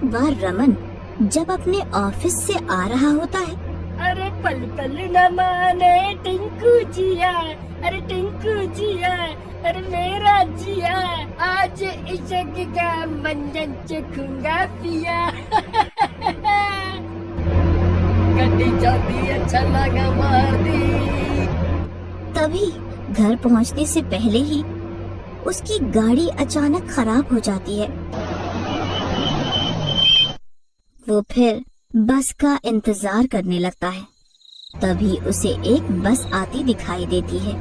एक बार रमन जब अपने ऑफिस से आ रहा होता है। अरे पल पल न माने टिंकू जिया, अरे टिंकू जिया, अरे मेरा जिया, आज इश्क का मंजन चखूंगा पिया। गड्डी चलती है छलांगा मार दी। तभी घर पहुंचने से पहले ही उसकी गाड़ी अचानक खराब हो जाती है। वो फिर बस का इंतजार करने लगता है। तभी उसे एक बस आती दिखाई देती है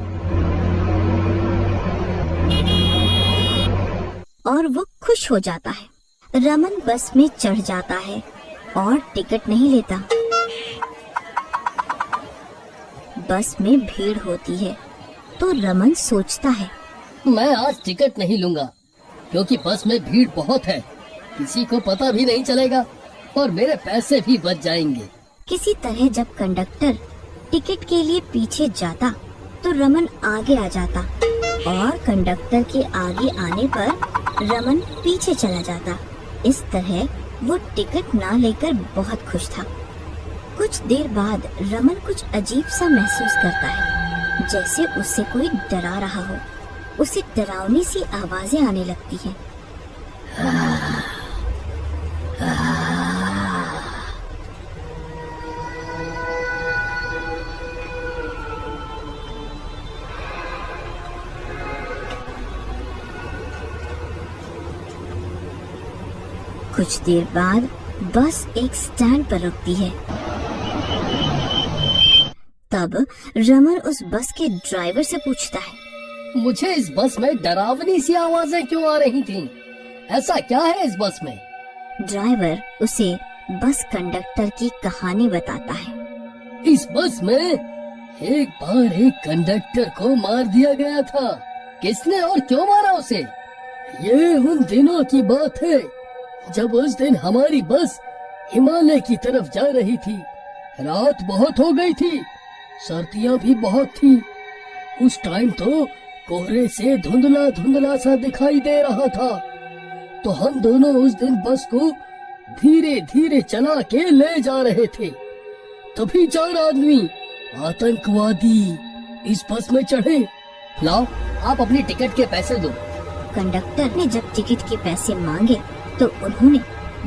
और वो खुश हो जाता है। रमन बस में चढ़ जाता है और टिकट नहीं लेता। बस में भीड़ होती है तो रमन सोचता है, मैं आज टिकट नहीं लूंगा क्योंकि बस में भीड़ बहुत है, किसी को पता भी नहीं चलेगा और मेरे पैसे भी बच जाएंगे। किसी तरह जब कंडक्टर टिकट के लिए पीछे जाता तो रमन आगे आ जाता और कंडक्टर के आगे आने पर रमन पीछे चला जाता। इस तरह वो टिकट ना लेकर बहुत खुश था। कुछ देर बाद रमन कुछ अजीब सा महसूस करता है, जैसे उससे कोई डरा रहा हो। उसे डरावनी सी आवाजें आने लगती हैं। कुछ देर बाद बस एक स्टैंड पर रुकती है। तब रमन उस बस के ड्राइवर से पूछता है, मुझे इस बस में डरावनी सी आवाजें क्यों आ रही थीं? ऐसा क्या है इस बस में? ड्राइवर उसे बस कंडक्टर की कहानी बताता है। इस बस में एक बार एक कंडक्टर को मार दिया गया था। किसने और क्यों मारा उसे? ये उन दिनों की बात है जब उस दिन हमारी बस हिमालय की तरफ जा रही थी। रात बहुत हो गई थी, सर्दियां भी बहुत थी। उस टाइम तो कोहरे से धुंधला धुंधला सा दिखाई दे रहा था। तो हम दोनों उस दिन बस को धीरे धीरे चला के ले जा रहे थे। तभी 4 आदमी आतंकवादी इस बस में चढ़े। लाओ, आप अपनी टिकट के पैसे दो। कंडक्टर ने जब टिकट के पैसे मांगे तो उन्होंने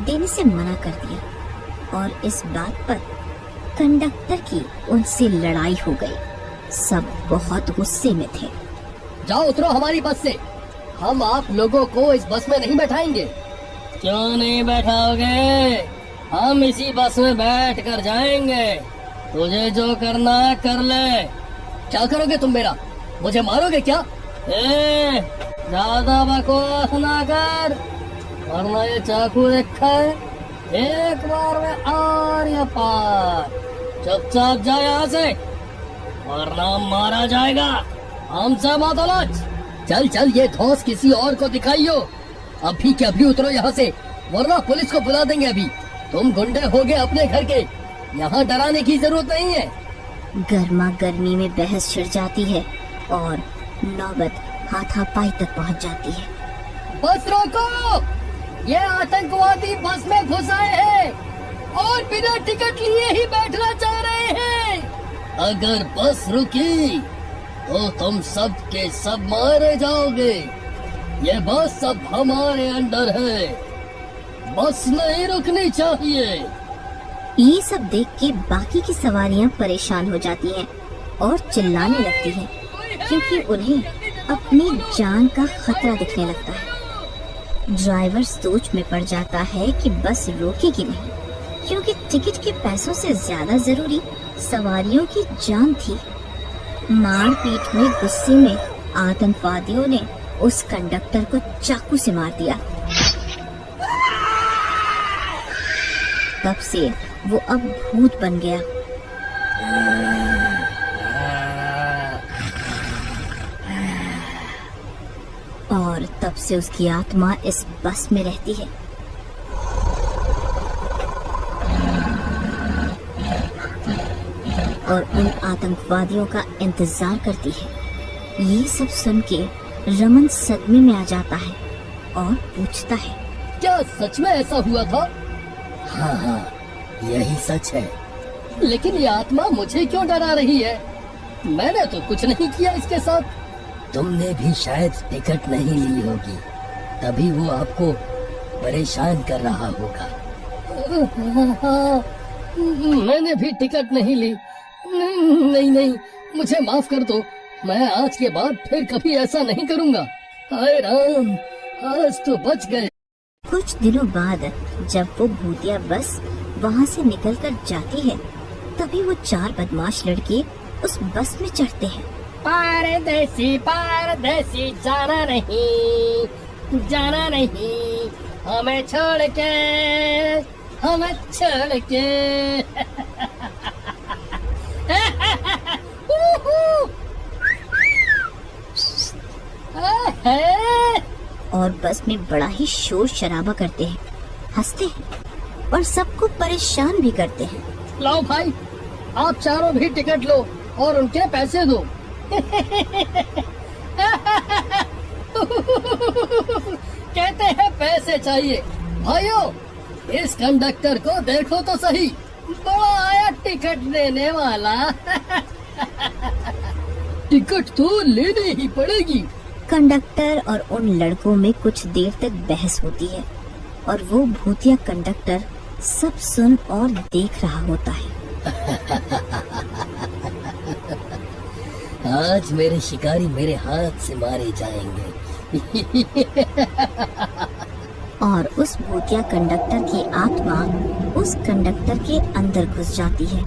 देने से मना कर दिया और इस बात पर कंडक्टर की उनसे लड़ाई हो गई। सब बहुत गुस्से में थे। जाओ उतरो हमारी बस से, हम आप लोगों को इस बस में नहीं बैठाएंगे। क्यों नहीं बैठाओगे? हम इसी बस में बैठ कर जाएंगे। तुझे जो करना है कर ले। क्या करोगे तुम मेरा? मुझे मारोगे क्या? ज्यादा बकवास ना कर, वरना ये चाकू रखा है, एक बार में आर या पार। चुपचाप जा यहाँ से वरना मारा जाएगा। हमसे मत उलझ। चल चल, ये धौंस किसी और को दिखाइयो। अभी के अभी उतरो यहाँ से, वरना पुलिस को बुला देंगे। अभी तुम गुंडे हो गए अपने घर के, यहाँ डराने की जरूरत नहीं है। गर्मा गर्मी में बहस छिड़ जाती है और नौबत हाथापाई तक पहुँच जाती है। बस रोको, ये आतंकवादी बस में घुस आए हैं और बिना टिकट लिए ही बैठना चाह रहे हैं। अगर बस रुकी तो तुम सब के सब मारे जाओगे। ये बस सब हमारे अंडर है, बस नहीं रुकनी चाहिए। ये सब देख के बाकी की सवारियां परेशान हो जाती हैं और चिल्लाने लगती हैं, क्योंकि उन्हें अपनी जान का खतरा दिखने लगता है। ड्राइवर सोच में पड़ जाता है कि बस रोकेगी नहीं, क्योंकि टिकट के पैसों से ज्यादा जरूरी सवारियों की जान थी। मारपीट में गुस्से में आतंकवादियों ने उस कंडक्टर को चाकू से मार दिया। तब से वो अब भूत बन गया। और तब से उसकी आत्मा इस बस में रहती है। और उन आतंकवादियों का इंतजार करती है। ये सब सुन के रमन सदमे में आ जाता है और पूछता है, क्या सच में ऐसा हुआ था? हाँ हाँ, यही सच है। लेकिन ये आत्मा मुझे क्यों डरा रही है? मैंने तो कुछ नहीं किया इसके साथ। तुमने भी शायद टिकट नहीं ली होगी, तभी वो आपको परेशान कर रहा होगा। मैंने भी टिकट नहीं ली। नहीं नहीं, मुझे माफ कर दो। मैं आज के बाद फिर कभी ऐसा नहीं करूँगा। हाय राम, आज तो बच गए। कुछ दिनों बाद जब वो भूतिया बस वहाँ से निकलकर जाती है, तभी वो 4 बदमाश लड़के उस बस में चढ़ते हैं। पारदेसी पारदेसी जाना नहीं, जाना नहीं, हमें छोड़ के, हमें छोड़ के। और बस में बड़ा ही शोर शराबा करते हैं, हंसते हैं और सबको परेशान भी करते हैं। लो भाई, आप चारों भी टिकट लो और उनके पैसे दो। कहते हैं पैसे चाहिए। भाइयों, इस कंडक्टर को देखो तो सही, बड़ा आया टिकट देने वाला। टिकट तो लेनी ही पड़ेगी। कंडक्टर और उन लड़कों में कुछ देर तक बहस होती है और वो भूतिया कंडक्टर सब सुन और देख रहा होता है। आज मेरे शिकारी मेरे हाथ से मारे जाएंगे। और उस भूतिया कंडक्टर की आत्मा उस कंडक्टर के अंदर घुस जाती है।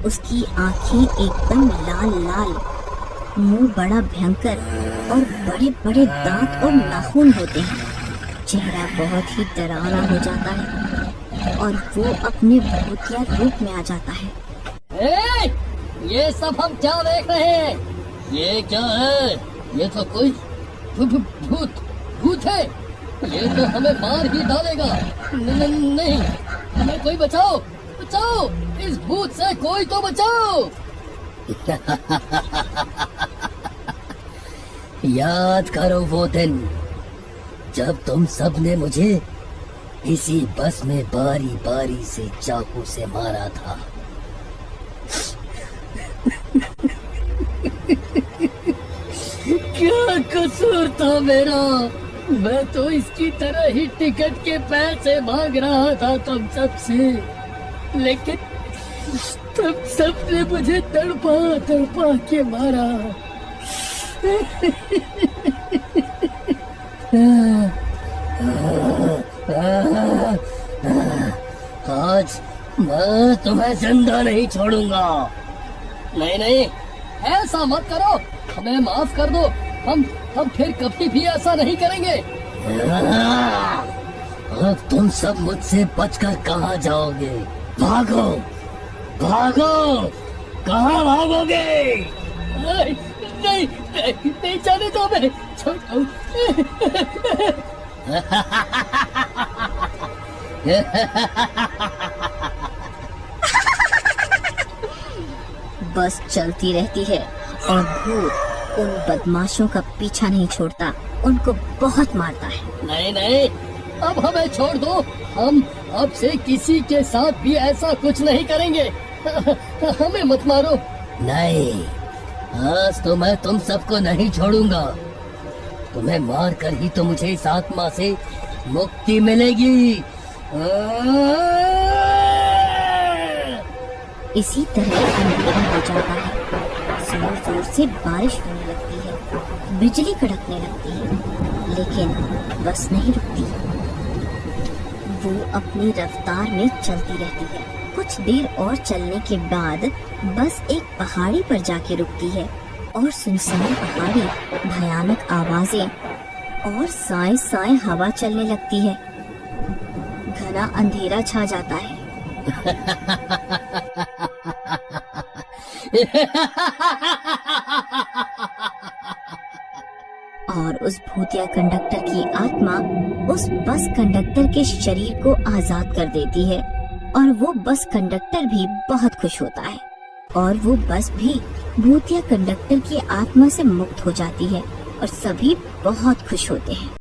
उसकी आंखें एकदम लाल लाल, मुंह बड़ा भयंकर और बड़े बड़े दांत और नाखून होते हैं। चेहरा बहुत ही डरावना हो जाता है और वो अपने भूतिया रूप में आ जाता है। ये सब हम क्या देख रहे हैं? ये क्या है? ये तो कोई भूत है। ये तो हमें मार ही डालेगा। नहीं, हमें कोई बचाओ, बचाओ, इस भूत से कोई तो बचाओ। याद करो वो दिन जब तुम सब ने मुझे इसी बस में बारी बारी से चाकू से मारा था। क्या कसूर था मेरा? मैं तो इसकी तरह ही टिकट के पैसे मांग रहा था तुम सबसे, लेकिन तुम सबने मुझे तड़पा तड़पा के मारा। आज मैं तुम्हें जिंदा नहीं छोड़ूंगा। नहीं नहीं, ऐसा मत करो, हमें माफ कर दो। हम फिर कभी भी ऐसा नहीं करेंगे। अब तुम सब मुझसे बचकर कहाँ जाओगे? भागो भागो, कहाँ भागोगे? नहीं नहीं, नहीं जाने दो, मैं छोड़ो। बस चलती रहती है और भूत उन बदमाशों का पीछा नहीं छोड़ता, उनको बहुत मारता है। नहीं नहीं, अब हमें छोड़ दो। हम अब से किसी के साथ भी ऐसा कुछ नहीं करेंगे। हमें मत मारो। नहीं, आज तो मैं तुम सबको नहीं छोड़ूंगा। तुम्हें मार कर ही तो मुझे इस आत्मा से मुक्ति मिलेगी। इसी तरह अंधेरा हो जाता है। जोर जोर से बारिश होने लगती है, बिजली कड़कने लगती है, लेकिन बस नहीं रुकती। वो अपनी रफ्तार में चलती रहती है। कुछ देर और चलने के बाद बस एक पहाड़ी पर जाके रुकती है और सुनसान पहाड़ी, भयानक आवाजें और साए साए हवा चलने लगती है। घना अंधेरा छा जाता है। और उस भूतिया कंडक्टर की आत्मा उस बस कंडक्टर के शरीर को आजाद कर देती है और वो बस कंडक्टर भी बहुत खुश होता है और वो बस भी भूतिया कंडक्टर की आत्मा से मुक्त हो जाती है और सभी बहुत खुश होते हैं।